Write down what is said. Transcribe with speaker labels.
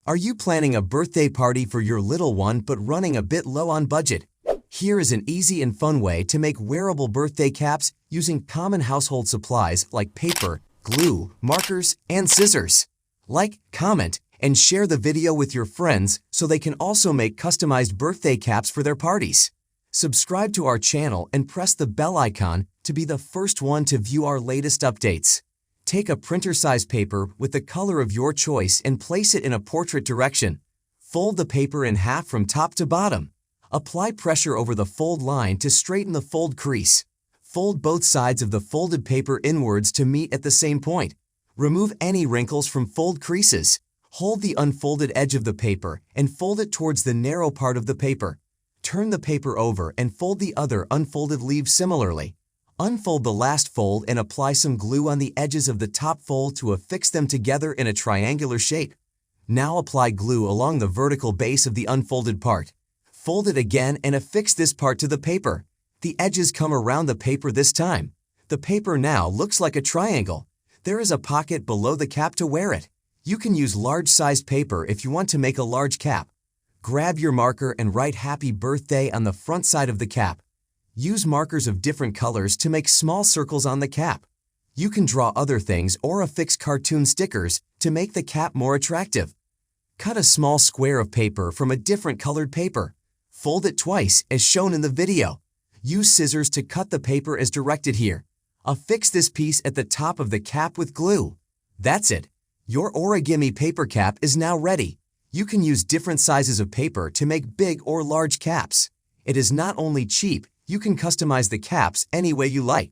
Speaker 1: Are you planning a birthday party for your little one but running a bit low on budget? Here is an easy and fun way to make wearable birthday caps using common household supplies like paper, glue, markers, and scissors. Like, comment, and share the video with your friends so they can also make customized birthday caps for their parties. Subscribe to our channel and press the bell icon to be the first one to view our latest updates. Take a printer-sized paper with the color of your choice and place it in a portrait direction. Fold the paper in half from top to bottom. Apply pressure over the fold line to straighten the fold crease. Fold both sides of the folded paper inwards to meet at the same point. Remove any wrinkles from fold creases. Hold the unfolded edge of the paper and fold it towards the narrow part of the paper. Turn the paper over and fold the other unfolded leaves similarly. Unfold the last fold and apply some glue on the edges of the top fold to affix them together in a triangular shape. Now apply glue along the vertical base of the unfolded part. Fold it again and affix this part to the paper. The edges come around the paper this time. The paper now looks like a triangle. There is a pocket below the cap to wear it. You can use large-sized paper if you want to make a large cap. Grab your marker and write Happy Birthday on the front side of the cap. Use markers of different colors to make small circles on the cap. You can draw other things or affix cartoon stickers to make the cap more attractive. Cut a small square of paper from a different colored paper. Fold it twice as shown in the video. Use scissors to cut the paper as directed here. Affix this piece at the top of the cap with glue. That's it. Your origami paper cap is now ready. You can use different sizes of paper to make big or large caps. It is not only cheap, you can customize the caps any way you like.